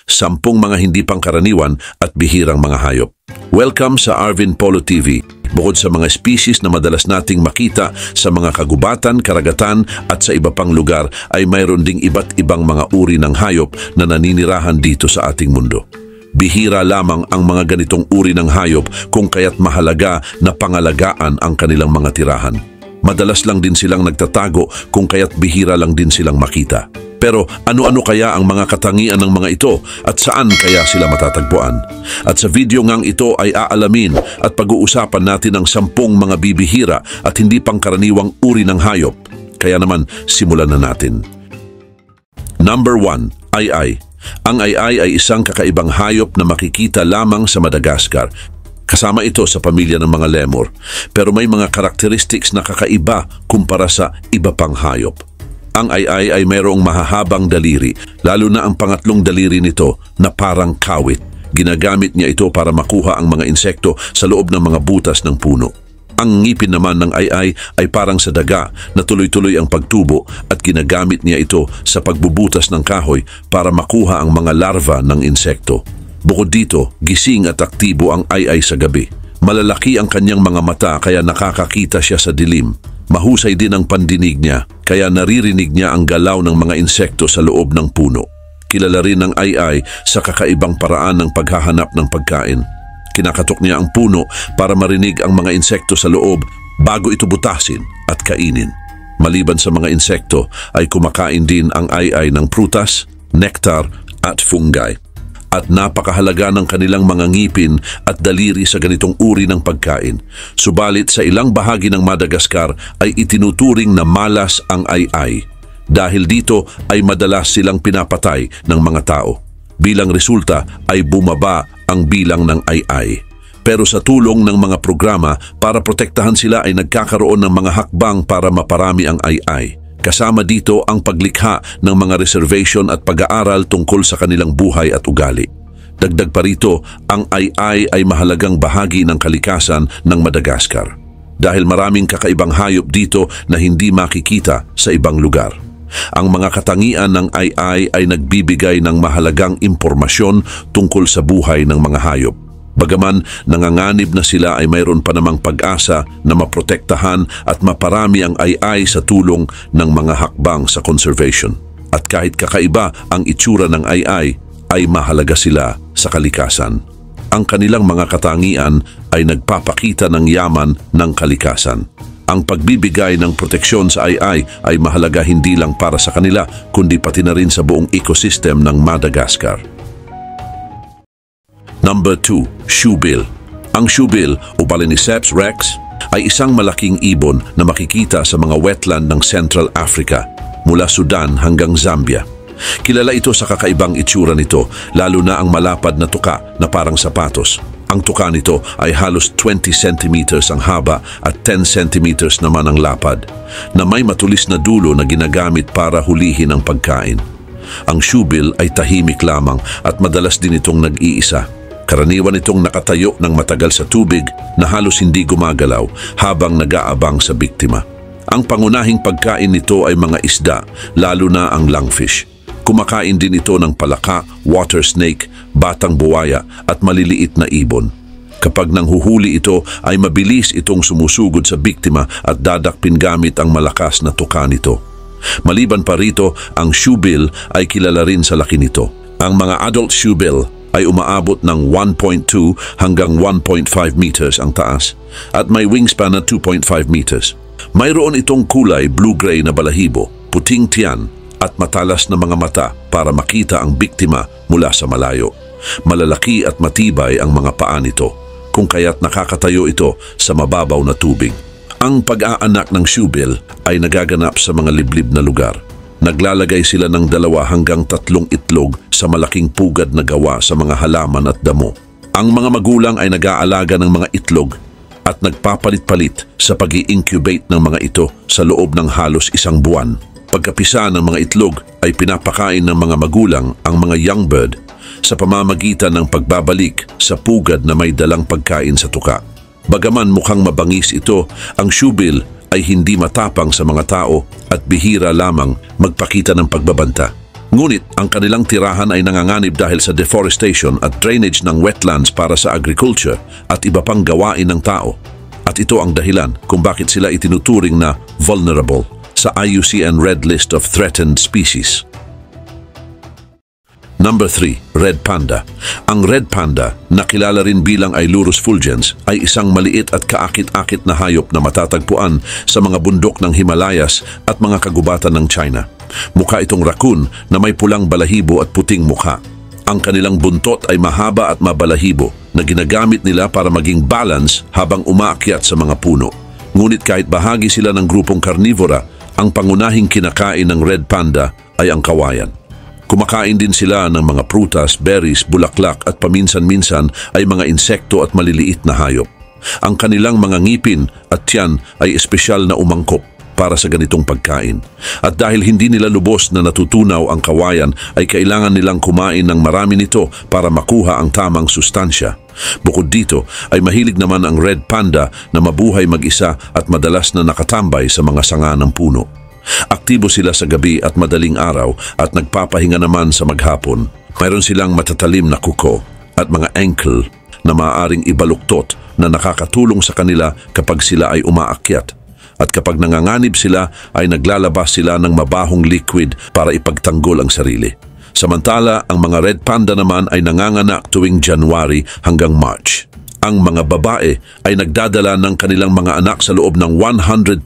10 mga hindi pangkaraniwan at bihirang mga hayop. Welcome sa Arvin Polo TV. Bukod sa mga species na madalas nating makita sa mga kagubatan, karagatan at sa iba pang lugar, ay mayroon ding iba't ibang mga uri ng hayop na naninirahan dito sa ating mundo. Bihira lamang ang mga ganitong uri ng hayop kung kaya't mahalaga na pangalagaan ang kanilang mga tirahan. Madalas lang din silang nagtatago kung kaya't bihira lang din silang makita. Pero ano-ano kaya ang mga katangian ng mga ito at saan kaya sila matatagpuan? At sa video ngang ito ay aalamin at pag-uusapan natin ang 10 mga bibihira at hindi pangkaraniwang uri ng hayop. Kaya naman, simulan na natin. Number 1, Ay-ay. Ang ay-ay ay isang kakaibang hayop na makikita lamang sa Madagascar. Kasama ito sa pamilya ng mga lemur, pero may mga characteristics na kakaiba kumpara sa iba pang hayop. Ang ay-ay ay mayroong mahahabang daliri, lalo na ang pangatlong daliri nito na parang kawit. Ginagamit niya ito para makuha ang mga insekto sa loob ng mga butas ng puno. Ang ngipin naman ng ay-ay ay parang sa daga na tuloy-tuloy ang pagtubo at ginagamit niya ito sa pagbubutas ng kahoy para makuha ang mga larva ng insekto. Bukod dito, gising at aktibo ang ay-ay sa gabi. Malalaki ang kanyang mga mata kaya nakakakita siya sa dilim. Mahusay din ang pandinig niya kaya naririnig niya ang galaw ng mga insekto sa loob ng puno. Kilala rin ang ay-ay sa kakaibang paraan ng paghahanap ng pagkain. Kinakatok niya ang puno para marinig ang mga insekto sa loob bago ito butasin at kainin. Maliban sa mga insekto ay kumakain din ang ay-ay ng prutas, nektar at fungi. At napakahalaga ng kanilang mga ngipin at daliri sa ganitong uri ng pagkain. Subalit sa ilang bahagi ng Madagascar ay itinuturing na malas ang ay-ay. Dahil dito ay madalas silang pinapatay ng mga tao. Bilang resulta ay bumaba ang bilang ng ay-ay. Pero sa tulong ng mga programa para protektahan sila ay nagkakaroon ng mga hakbang para maparami ang ay-ay. Kasama dito ang paglikha ng mga reservation at pag-aaral tungkol sa kanilang buhay at ugali. Dagdag pa rito, ang ay-ay ay mahalagang bahagi ng kalikasan ng Madagascar. Dahil maraming kakaibang hayop dito na hindi makikita sa ibang lugar. Ang mga katangian ng ay-ay ay nagbibigay ng mahalagang impormasyon tungkol sa buhay ng mga hayop. Bagaman nanganganib na sila ay mayroon pa namang pag-asa na maprotektahan at maparami ang ay-ay sa tulong ng mga hakbang sa conservation. At kahit kakaiba ang itsura ng ay-ay, ay mahalaga sila sa kalikasan. Ang kanilang mga katangian ay nagpapakita ng yaman ng kalikasan. Ang pagbibigay ng proteksyon sa ay-ay ay mahalaga hindi lang para sa kanila kundi pati na rin sa buong ecosystem ng Madagascar. Number 2, shoebill. Ang shoebill o Balaniceps rex ay isang malaking ibon na makikita sa mga wetland ng Central Africa mula Sudan hanggang Zambia. Kilala ito sa kakaibang itsura nito, lalo na ang malapad na tuka na parang sapatos. Ang tuka nito ay halos 20 centimeters ang haba at 10 centimeters naman ang lapad, na may matulis na dulo na ginagamit para hulihin ang pagkain. Ang shoebill ay tahimik lamang at madalas din itong nag-iisa. Karaniwan itong nakatayo ng matagal sa tubig na halos hindi gumagalaw habang nag-aabang sa biktima. Ang pangunahing pagkain nito ay mga isda, lalo na ang lungfish. Kumakain din ito ng palaka, water snake, batang buwaya at maliliit na ibon. Kapag nanghuhuli ito ay mabilis itong sumusugod sa biktima at dadakpin gamit ang malakas na tuka nito. Maliban pa rito, ang shoebill ay kilala rin sa laki nito. Ang mga adult shoebill ay umaabot ng 1.2 hanggang 1.5 meters ang taas at may wingspan na 2.5 meters. Mayroon itong kulay blue-gray na balahibo, puting tiyan at matalas na mga mata para makita ang biktima mula sa malayo. Malalaki at matibay ang mga paa nito, kung kaya't nakakatayo ito sa mababaw na tubig. Ang pag-aanak ng shoebill ay nagaganap sa mga liblib na lugar. Naglalagay sila ng 2 hanggang 3 itlog sa malaking pugad na gawa sa mga halaman at damo. Ang mga magulang ay nag-aalaga ng mga itlog at nagpapalit-palit sa pag-i-incubate ng mga ito sa loob ng halos 1 buwan. Pagkapisa ng mga itlog ay pinapakain ng mga magulang ang mga young bird sa pamamagitan ng pagbabalik sa pugad na may dalang pagkain sa tuka. Bagaman mukhang mabangis ito, ang shoebill ay hindi matapang sa mga tao at bihira lamang magpakita ng pagbabanta. Ngunit ang kanilang tirahan ay nanganganib dahil sa deforestation at drainage ng wetlands para sa agriculture at iba pang gawain ng tao. At ito ang dahilan kung bakit sila itinuturing na vulnerable sa IUCN Red List of Threatened Species. Number 3, Red Panda. Ang Red Panda, na kilala rin bilang Ailurus fulgens, ay isang maliit at kaakit-akit na hayop na matatagpuan sa mga bundok ng Himalayas at mga kagubatan ng China. Mukha itong raccoon na may pulang balahibo at puting mukha. Ang kanilang buntot ay mahaba at mabalahibo na ginagamit nila para maging balance habang umaakyat sa mga puno. Ngunit kahit bahagi sila ng grupong karnivora, ang pangunahing kinakain ng Red Panda ay ang kawayan. Kumakain din sila ng mga prutas, berries, bulaklak at paminsan-minsan ay mga insekto at maliliit na hayop. Ang kanilang mga ngipin at tiyan ay espesyal na umangkop para sa ganitong pagkain. At dahil hindi nila lubos na natutunaw ang kawayan, ay kailangan nilang kumain ng marami nito para makuha ang tamang sustansya. Bukod dito, ay mahilig naman ang Red Panda na mabuhay mag-isa at madalas na nakatambay sa mga sanga ng puno. Aktibo sila sa gabi at madaling araw at nagpapahinga naman sa maghapon. Mayroon silang matatalim na kuko at mga ankle na maaaring ibaluktot na nakakatulong sa kanila kapag sila ay umaakyat. At kapag nanganganib sila ay naglalabas sila ng mabahong liquid para ipagtanggol ang sarili. Samantala, ang mga Red Panda naman ay nanganganak tuwing January hanggang March. Ang mga babae ay nagdadala ng kanilang mga anak sa loob ng 112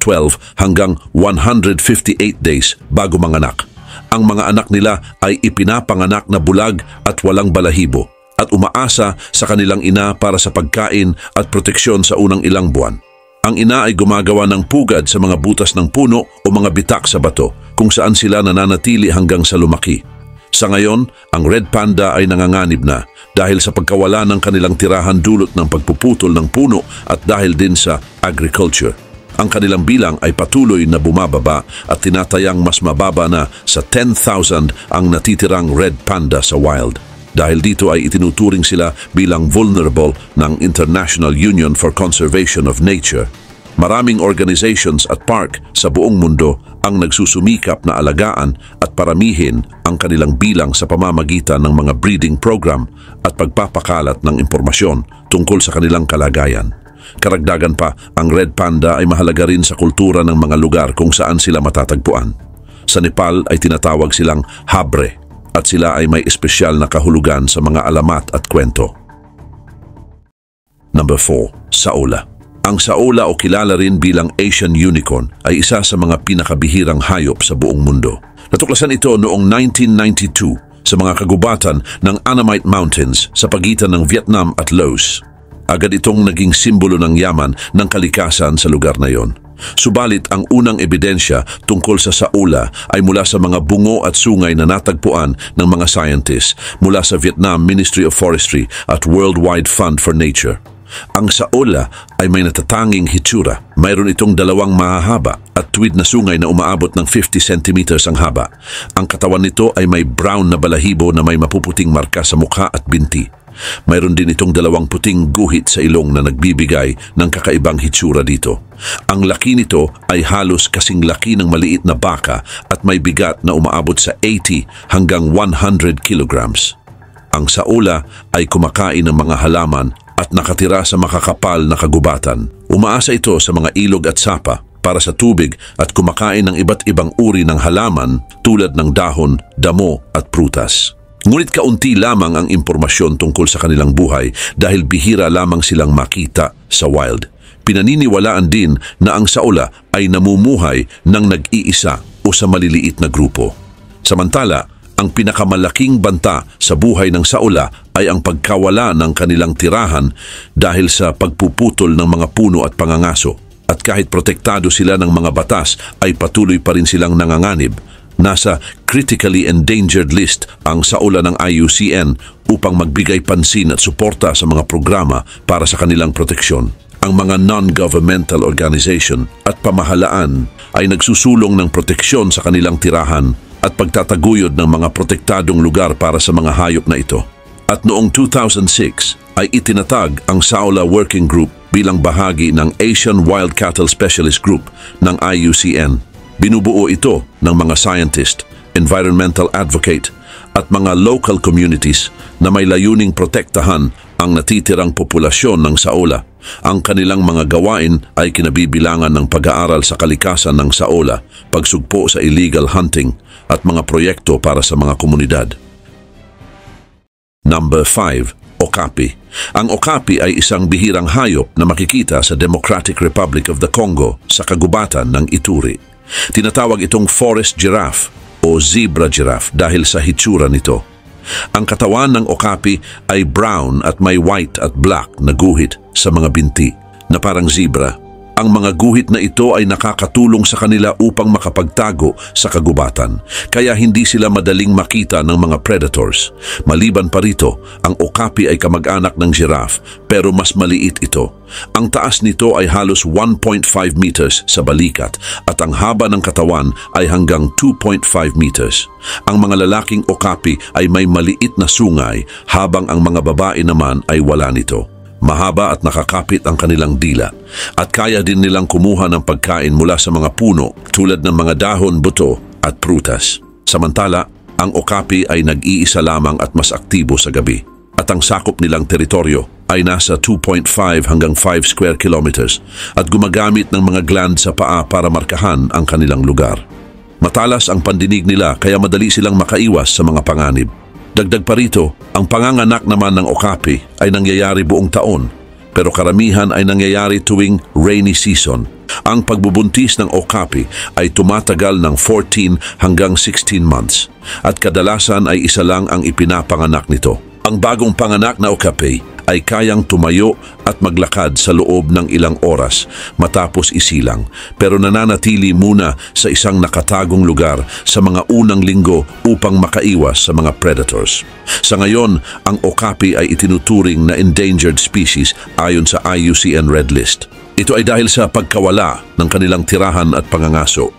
hanggang 158 days bago manganak. Ang mga anak nila ay ipinapanganak na bulag at walang balahibo at umaasa sa kanilang ina para sa pagkain at proteksyon sa unang ilang buwan. Ang ina ay gumagawa ng pugad sa mga butas ng puno o mga bitak sa bato kung saan sila nananatili hanggang sa lumaki. Sa ngayon, ang Red Panda ay nanganganib na dahil sa pagkawala ng kanilang tirahan dulot ng pagpuputol ng puno at dahil din sa agriculture. Ang kanilang bilang ay patuloy na bumababa at tinatayang mas mababa na sa 10,000 ang natitirang Red Panda sa wild. Dahil dito ay itinuturing sila bilang vulnerable ng International Union for Conservation of Nature. Maraming organizations at park sa buong mundo ang nagsusumikap na alagaan at paramihin ang kanilang bilang sa pamamagitan ng mga breeding program at pagpapakalat ng impormasyon tungkol sa kanilang kalagayan. Karagdagan pa, ang Red Panda ay mahalaga rin sa kultura ng mga lugar kung saan sila matatagpuan. Sa Nepal ay tinatawag silang habre at sila ay may espesyal na kahulugan sa mga alamat at kwento. Number 4, Saola. Ang saola o kilala rin bilang Asian unicorn ay isa sa mga pinakabihirang hayop sa buong mundo. Natuklasan ito noong 1992 sa mga kagubatan ng Annamite Mountains sa pagitan ng Vietnam at Laos. Agad itong naging simbolo ng yaman ng kalikasan sa lugar na yon. Subalit ang unang ebidensya tungkol sa saola ay mula sa mga bungo at sungay na natagpuan ng mga scientists mula sa Vietnam Ministry of Forestry at Worldwide Fund for Nature. Ang saola ay may natatanging hitsura. Mayroon itong dalawang mahahaba at tuwid na sungay na umaabot ng 50 centimeters ang haba. Ang katawan nito ay may brown na balahibo na may mapuputing marka sa mukha at binti. Mayroon din itong dalawang puting guhit sa ilong na nagbibigay ng kakaibang hitsura dito. Ang laki nito ay halos kasing laki ng maliit na baka at may bigat na umaabot sa 80 hanggang 100 kilograms. Ang saola ay kumakain ng mga halaman at nakatira sa makakapal na kagubatan. Umaasa ito sa mga ilog at sapa para sa tubig at kumakain ng iba't ibang uri ng halaman tulad ng dahon, damo at prutas. Ngunit kaunti lamang ang impormasyon tungkol sa kanilang buhay dahil bihira lamang silang makita sa wild. Pinaniniwalaan din na ang saola ay namumuhay ng nag-iisa o sa maliliit na grupo. Samantala, ang pinakamalaking banta sa buhay ng saola ay ang pagkawala ng kanilang tirahan dahil sa pagpuputol ng mga puno at pangangaso. At kahit protektado sila ng mga batas ay patuloy pa rin silang nanganganib. Nasa critically endangered list ang saola ng IUCN upang magbigay pansin at suporta sa mga programa para sa kanilang proteksyon. Ang mga non-governmental organization at pamahalaan ay nagsusulong ng proteksyon sa kanilang tirahan at pagtataguyod ng mga protektadong lugar para sa mga hayop na ito. At noong 2006 ay itinatag ang Saola Working Group bilang bahagi ng Asian Wild Cattle Specialist Group ng IUCN. Binubuo ito ng mga scientist, environmental advocate at mga local communities na may layuning protektahan ang natitirang populasyon ng Saola. Ang kanilang mga gawain ay kinabibilangan ng pag-aaral sa kalikasan ng Saola, pagsugpo sa illegal hunting at mga proyekto para sa mga komunidad. Number 5. Okapi. Ang okapi ay isang bihirang hayop na makikita sa Democratic Republic of the Congo sa kagubatan ng Ituri. Tinatawag itong forest giraffe o zebra giraffe dahil sa hitsura nito. Ang katawan ng okapi ay brown at may white at black na guhit sa mga binti na parang zebra. Ang mga guhit na ito ay nakakatulong sa kanila upang makapagtago sa kagubatan, kaya hindi sila madaling makita ng mga predators. Maliban pa rito, ang okapi ay kamag-anak ng giraffe pero mas maliit ito. Ang taas nito ay halos 1.5 meters sa balikat at ang haba ng katawan ay hanggang 2.5 meters. Ang mga lalaking okapi ay may maliit na sungay habang ang mga babae naman ay wala nito. Mahaba at nakakapit ang kanilang dila at kaya din nilang kumuha ng pagkain mula sa mga puno tulad ng mga dahon, buto at prutas. Samantala, ang okapi ay nag-iisa lamang at mas aktibo sa gabi at ang sakop nilang teritoryo ay nasa 2.5 hanggang 5 square kilometers at gumagamit ng mga gland sa paa para markahan ang kanilang lugar. Matalas ang pandinig nila kaya madali silang makaiwas sa mga panganib. Dagdag pa rito, ang panganganak naman ng okapi ay nangyayari buong taon, pero karamihan ay nangyayari tuwing rainy season. Ang pagbubuntis ng okapi ay tumatagal ng 14 hanggang 16 months at kadalasan ay isa lang ang ipinapanganak nito. Ang bagong panganak na okapi ay kayang tumayo at maglakad sa loob ng ilang oras matapos isilang, pero nananatili muna sa isang nakatagong lugar sa mga unang linggo upang makaiwas sa mga predators. Sa ngayon, ang okapi ay itinuturing na endangered species ayon sa IUCN Red List. Ito ay dahil sa pagkawala ng kanilang tirahan at pangangaso.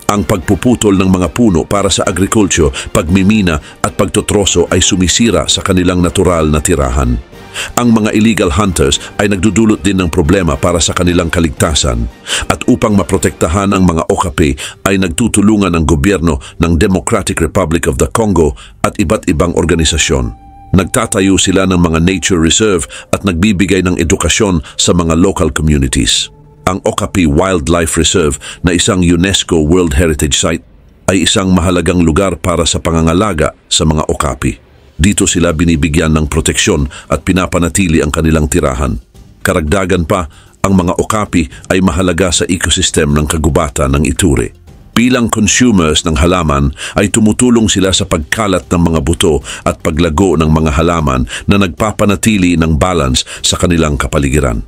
Ang pagpuputol ng mga puno para sa agriculture, pagmimina at pagtotroso ay sumisira sa kanilang natural na tirahan. Ang mga illegal hunters ay nagdudulot din ng problema para sa kanilang kaligtasan at upang maprotektahan ang mga okapi ay nagtutulungan ang gobyerno ng Democratic Republic of the Congo at iba't ibang organisasyon. Nagtatayo sila ng mga nature reserve at nagbibigay ng edukasyon sa mga local communities. Ang Okapi Wildlife Reserve na isang UNESCO World Heritage Site ay isang mahalagang lugar para sa pangangalaga sa mga okapi. Dito sila binibigyan ng proteksyon at pinapanatili ang kanilang tirahan. Karagdagan pa, ang mga okapi ay mahalaga sa ecosystem ng kagubatan ng Ituri. Bilang consumers ng halaman ay tumutulong sila sa pagkalat ng mga buto at paglago ng mga halaman na nagpapanatili ng balance sa kanilang kapaligiran.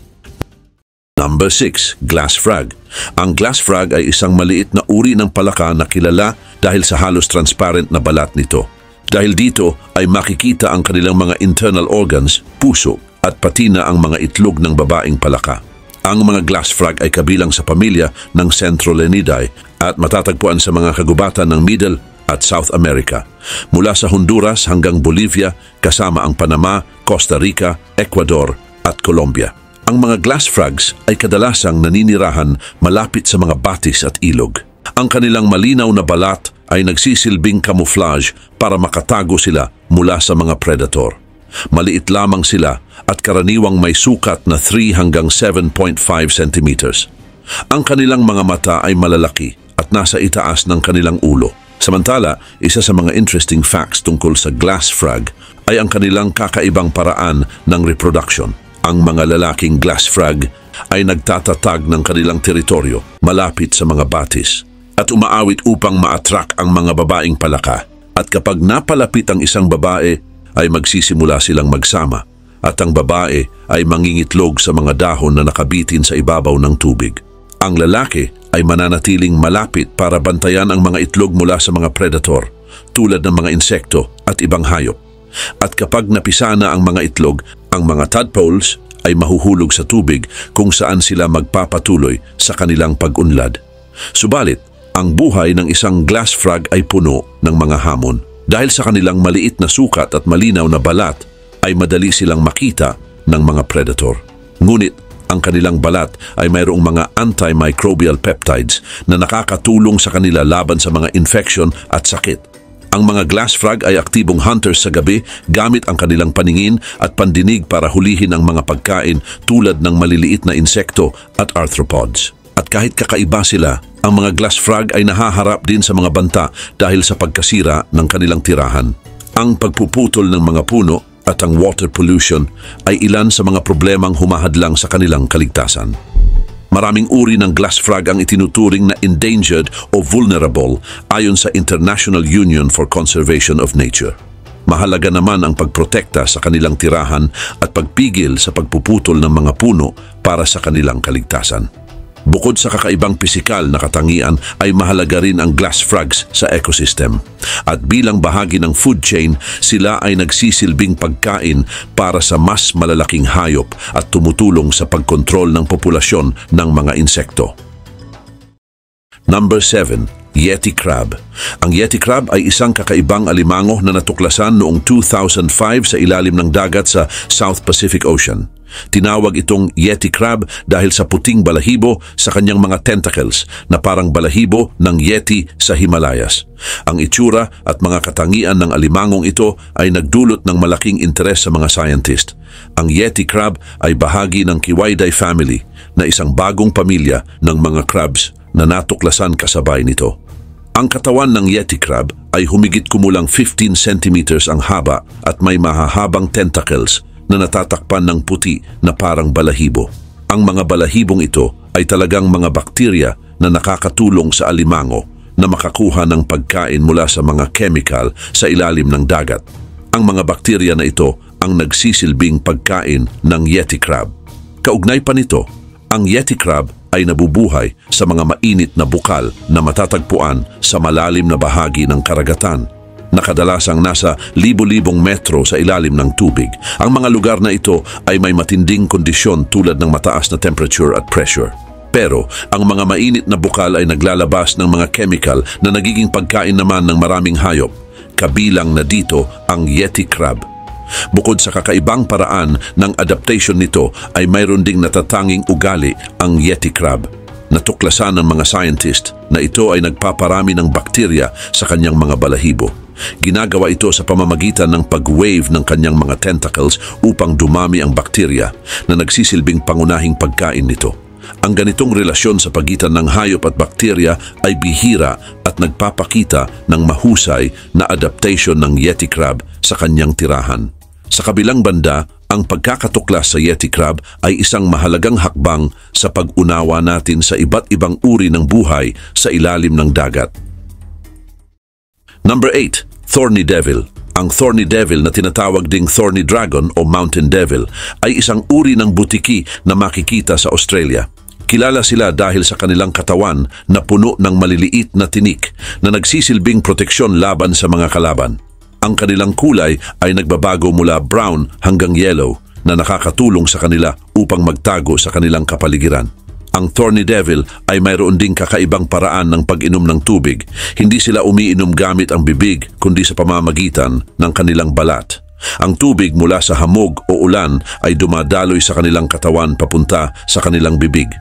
Number 6. Glass frog. Ang glass frog ay isang maliit na uri ng palaka na kilala dahil sa halos transparent na balat nito. Dahil dito ay makikita ang kanilang mga internal organs, puso at pati na ang mga itlog ng babaeng palaka. Ang mga glass frog ay kabilang sa pamilya ng Centrolenidae at matatagpuan sa mga kagubatan ng Middle at South America, mula sa Honduras hanggang Bolivia kasama ang Panama, Costa Rica, Ecuador at Colombia. Ang mga glass frogs ay kadalasang naninirahan malapit sa mga batis at ilog. Ang kanilang malinaw na balat ay nagsisilbing camouflage para makatago sila mula sa mga predator. Maliit lamang sila at karaniwang may sukat na 3 hanggang 7.5 centimeters. Ang kanilang mga mata ay malalaki at nasa itaas ng kanilang ulo. Samantala, isa sa mga interesting facts tungkol sa glass frog ay ang kanilang kakaibang paraan ng reproduction. Ang mga lalaking glass frog ay nagtatatag ng kanilang teritoryo malapit sa mga batis at umaawit upang ma-attract ang mga babaeng palaka. At kapag napalapit ang isang babae, ay magsisimula silang magsama at ang babae ay mangingitlog sa mga dahon na nakabitin sa ibabaw ng tubig. Ang lalaki ay mananatiling malapit para bantayan ang mga itlog mula sa mga predator tulad ng mga insekto at ibang hayop. At kapag napisa na ang mga itlog, ang mga tadpoles ay mahuhulog sa tubig kung saan sila magpapatuloy sa kanilang pag-unlad. Subalit, ang buhay ng isang glass frog ay puno ng mga hamon. Dahil sa kanilang maliit na sukat at malinaw na balat, ay madali silang makita ng mga predator. Ngunit, Ang kanilang balat ay mayroong mga antimicrobial peptides na nakakatulong sa kanila laban sa mga infection at sakit. Ang mga glass frog ay aktibong hunters sa gabi gamit ang kanilang paningin at pandinig para hulihin ang mga pagkain tulad ng maliliit na insekto at arthropods. At kahit kakaiba sila, ang mga glass frog ay nahaharap din sa mga banta dahil sa pagkasira ng kanilang tirahan. Ang pagpuputol ng mga puno at ang water pollution ay ilan sa mga problemang humahadlang sa kanilang kaligtasan. Maraming uri ng glass frog ang itinuturing na endangered o vulnerable ayon sa International Union for Conservation of Nature. Mahalaga naman ang pagprotekta sa kanilang tirahan at pagpigil sa pagpuputol ng mga puno para sa kanilang kaligtasan. Bukod sa kakaibang pisikal na katangian ay mahalaga rin ang glass frogs sa ecosystem. At bilang bahagi ng food chain, sila ay nagsisilbing pagkain para sa mas malalaking hayop at tumutulong sa pagkontrol ng populasyon ng mga insekto. Number 7. Yeti crab. Ang Yeti crab ay isang kakaibang alimango na natuklasan noong 2005 sa ilalim ng dagat sa South Pacific Ocean. Tinawag itong Yeti crab dahil sa puting balahibo sa kanyang mga tentacles na parang balahibo ng Yeti sa Himalayas. Ang itsura at mga katangian ng alimangong ito ay nagdulot ng malaking interes sa mga scientist. Ang Yeti crab ay bahagi ng Kiwaiday family na isang bagong pamilya ng mga crabs na natuklasan kasabay nito. Ang katawan ng Yeti crab ay humigit kumulang 15 centimeters ang haba at may mahahabang tentacles na natatakpan ng puti na parang balahibo. Ang mga balahibong ito ay talagang mga bakterya na nakakatulong sa alimango na makakuha ng pagkain mula sa mga chemical sa ilalim ng dagat. Ang mga bakterya na ito ang nagsisilbing pagkain ng Yeti crab. Kaugnay pa nito, ang Yeti crab ay nabubuhay sa mga mainit na bukal na matatagpuan sa malalim na bahagi ng karagatan na kadalasang nasa libo-libong metro sa ilalim ng tubig. Ang mga lugar na ito ay may matinding kondisyon tulad ng mataas na temperature at pressure. Pero ang mga mainit na bukal ay naglalabas ng mga chemical na nagiging pagkain naman ng maraming hayop, kabilang na dito ang Yeti crab. Bukod sa kakaibang paraan ng adaptation nito ay mayroon ding natatanging ugali ang Yeti crab. Natuklasan ng mga scientist na ito ay nagpaparami ng bakterya sa kanyang mga balahibo. Ginagawa ito sa pamamagitan ng pag-wave ng kanyang mga tentacles upang dumami ang bakterya na nagsisilbing pangunahing pagkain nito. Ang ganitong relasyon sa pagitan ng hayop at bakterya ay bihira at nagpapakita ng mahusay na adaptation ng Yeti crab sa kanyang tirahan. Sa kabilang banda, ang pagkakatuklas sa Yeti crab ay isang mahalagang hakbang sa pag-unawa natin sa iba't ibang uri ng buhay sa ilalim ng dagat. Number 8. Thorny devil. Ang thorny devil na tinatawag ding thorny dragon o mountain devil ay isang uri ng butiki na makikita sa Australia. Kilala sila dahil sa kanilang katawan na puno ng maliliit na tinik na nagsisilbing proteksyon laban sa mga kalaban. Ang kanilang kulay ay nagbabago mula brown hanggang yellow na nakakatulong sa kanila upang magtago sa kanilang kapaligiran. Ang thorny devil ay mayroon ding kakaibang paraan ng pag-inom ng tubig. Hindi sila umiinom gamit ang bibig kundi sa pamamagitan ng kanilang balat. Ang tubig mula sa hamog o ulan ay dumadaloy sa kanilang katawan papunta sa kanilang bibig.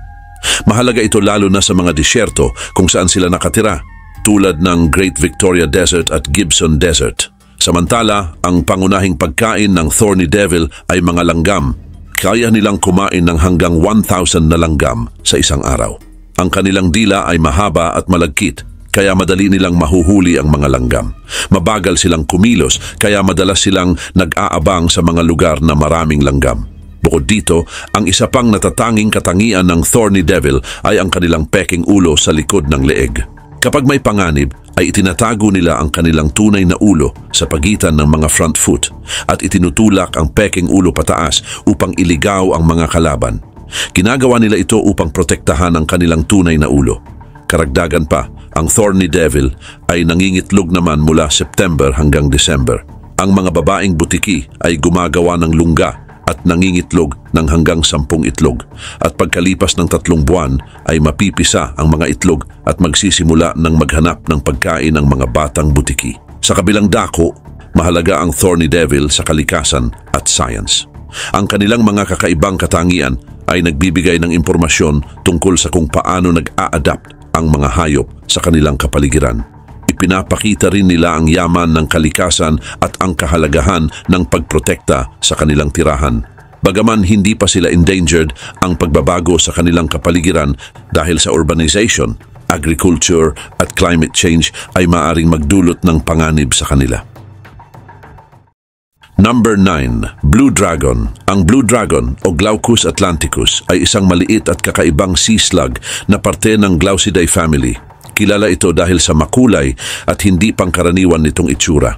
Mahalaga ito lalo na sa mga disyerto kung saan sila nakatira, tulad ng Great Victoria Desert at Gibson Desert. Samantala, ang pangunahing pagkain ng thorny devil ay mga langgam. Kaya nilang kumain ng hanggang 1,000 na langgam sa isang araw. Ang kanilang dila ay mahaba at malagkit, kaya madali nilang mahuhuli ang mga langgam. Mabagal silang kumilos, kaya madalas silang nag-aabang sa mga lugar na maraming langgam. Bukod dito, ang isa pang natatanging katangian ng thorny devil ay ang kanilang peking ulo sa likod ng leeg. Kapag may panganib, ay itinatago nila ang kanilang tunay na ulo sa pagitan ng mga front foot at itinutulak ang peking ulo pataas upang iligaw ang mga kalaban. Ginagawa nila ito upang protektahan ang kanilang tunay na ulo. Karagdagan pa, ang thorny devil ay nangingitlog naman mula September hanggang December. Ang mga babaeng butiki ay gumagawa ng lungga at nangingitlog ng hanggang 10 itlog. At pagkalipas ng 3 buwan ay mapipisa ang mga itlog at magsisimula ng maghanap ng pagkain ng mga batang butiki. Sa kabilang dako, mahalaga ang thorny devil sa kalikasan at science. Ang kanilang mga kakaibang katangian ay nagbibigay ng impormasyon tungkol sa kung paano nag-a-adapt ang mga hayop sa kanilang kapaligiran. Ipinapakita rin nila ang yaman ng kalikasan at ang kahalagahan ng pagprotekta sa kanilang tirahan. Bagaman hindi pa sila endangered, ang pagbabago sa kanilang kapaligiran dahil sa urbanization, agriculture at climate change ay maaaring magdulot ng panganib sa kanila. Number 9. Blue Dragon. Ang Blue Dragon o Glaucus atlanticus ay isang maliit at kakaibang sea slug na parte ng Glaucidae family. Kilala ito dahil sa makulay at hindi pangkaraniwan nitong itsura.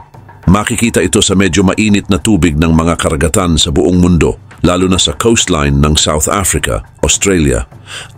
Makikita ito sa medyo mainit na tubig ng mga karagatan sa buong mundo, lalo na sa coastline ng South Africa, Australia,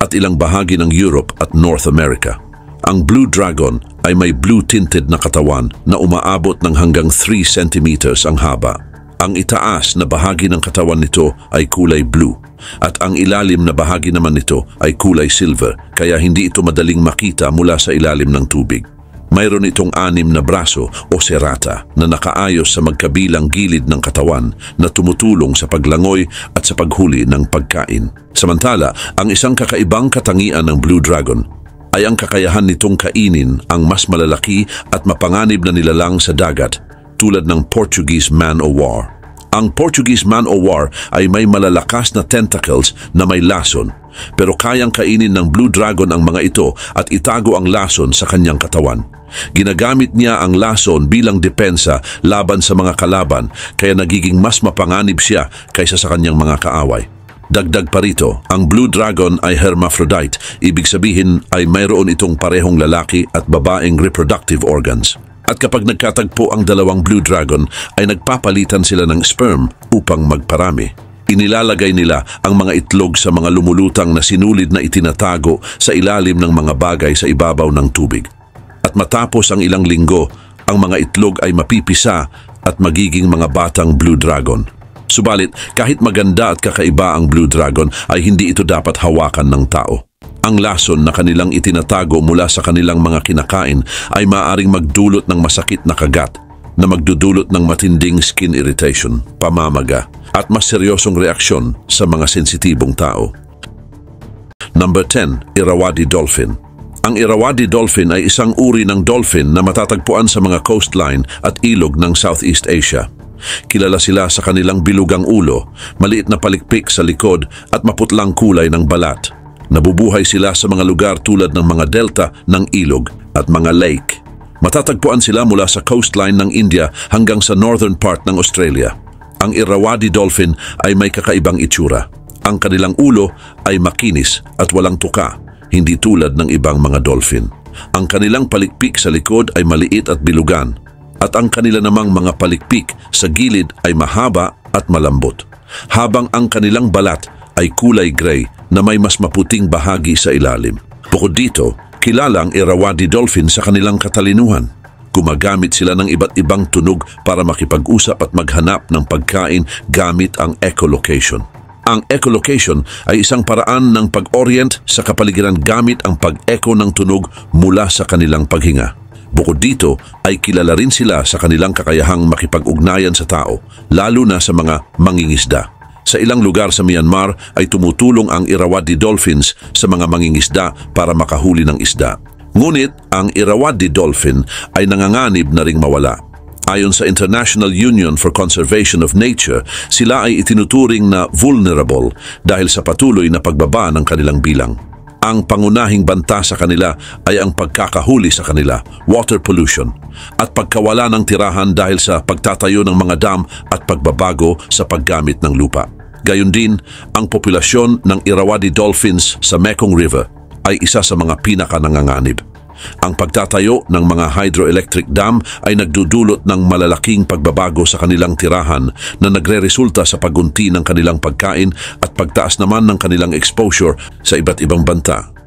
at ilang bahagi ng Europe at North America. Ang Blue Dragon ay may blue-tinted na katawan na umaabot ng hanggang 3 centimeters ang haba. Ang itaas na bahagi ng katawan nito ay kulay blue at ang ilalim na bahagi naman nito ay kulay silver, kaya hindi ito madaling makita mula sa ilalim ng tubig. Mayroon itong 6 na braso o serrata na nakaayos sa magkabilang gilid ng katawan na tumutulong sa paglangoy at sa paghuli ng pagkain. Samantala, ang isang kakaibang katangian ng Blue Dragon ay ang kakayahan nitong kainin ang mas malalaki at mapanganib na nilalang sa dagat tulad ng Portuguese man-o-war. Ang Portuguese man-o-war ay may malalakas na tentacles na may lason, pero kayang kainin ng Blue Dragon ang mga ito at itago ang lason sa kanyang katawan. Ginagamit niya ang lason bilang depensa laban sa mga kalaban, kaya nagiging mas mapanganib siya kaysa sa kanyang mga kaaway. Dagdag pa rito, ang Blue Dragon ay hermaphrodite, ibig sabihin ay mayroon itong parehong lalaki at babaeng reproductive organs. At kapag nagkatagpo ang dalawang Blue Dragon, ay nagpapalitan sila ng sperm upang magparami. Inilalagay nila ang mga itlog sa mga lumulutang na sinulid na itinatago sa ilalim ng mga bagay sa ibabaw ng tubig. At matapos ang ilang linggo, ang mga itlog ay mapipisa at magiging mga batang Blue Dragon. Subalit, kahit maganda at kakaiba ang Blue Dragon, ay hindi ito dapat hawakan ng tao. Ang lason na kanilang itinatago mula sa kanilang mga kinakain ay maaaring magdulot ng masakit na kagat na magdudulot ng matinding skin irritation, pamamaga, at mas seryosong reaksyon sa mga sensitibong tao. Number 10. Irrawaddy Dolphin. Ang Irrawaddy Dolphin ay isang uri ng dolphin na matatagpuan sa mga coastline at ilog ng Southeast Asia. Kilala sila sa kanilang bilugang ulo, maliit na palikpik sa likod at maputlang kulay ng balat. Nabubuhay sila sa mga lugar tulad ng mga delta ng ilog at mga lake. Matatagpuan sila mula sa coastline ng India hanggang sa northern part ng Australia. Ang Irrawaddy Dolphin ay may kakaibang itsura. Ang kanilang ulo ay makinis at walang tuka, hindi tulad ng ibang mga dolphin. Ang kanilang palikpik sa likod ay maliit at bilugan, at ang kanila namang mga palikpik sa gilid ay mahaba at malambot, habang ang kanilang balat ay kulay gray na may mas maputing bahagi sa ilalim. Bukod dito, kilala ang Irrawaddy Dolphin sa kanilang katalinuhan. Gumagamit sila ng iba't ibang tunog para makipag-usap at maghanap ng pagkain gamit ang echolocation. Ang echolocation ay isang paraan ng pag-orient sa kapaligiran gamit ang pag-echo ng tunog mula sa kanilang paghinga. Bukod dito ay kilala rin sila sa kanilang kakayahang makipag-ugnayan sa tao, lalo na sa mga mangingisda. Sa ilang lugar sa Myanmar ay tumutulong ang Irrawaddy dolphins sa mga mangingisda para makahuli ng isda. Ngunit ang Irrawaddy dolphin ay nanganganib na ring mawala. Ayon sa International Union for Conservation of Nature, sila ay itinuturing na vulnerable dahil sa patuloy na pagbaba ng kanilang bilang. Ang pangunahing banta sa kanila ay ang pagkakahuli sa kanila, water pollution, at pagkawala ng tirahan dahil sa pagtatayo ng mga dam at pagbabago sa paggamit ng lupa. Gayon din, ang populasyon ng Irrawaddy dolphins sa Mekong River ay isa sa mga pinakananganganib. Ang pagtatayo ng mga hydroelectric dam ay nagdudulot ng malalaking pagbabago sa kanilang tirahan na nagreresulta sa pagunti ng kanilang pagkain at pagtaas naman ng kanilang exposure sa iba't ibang banta.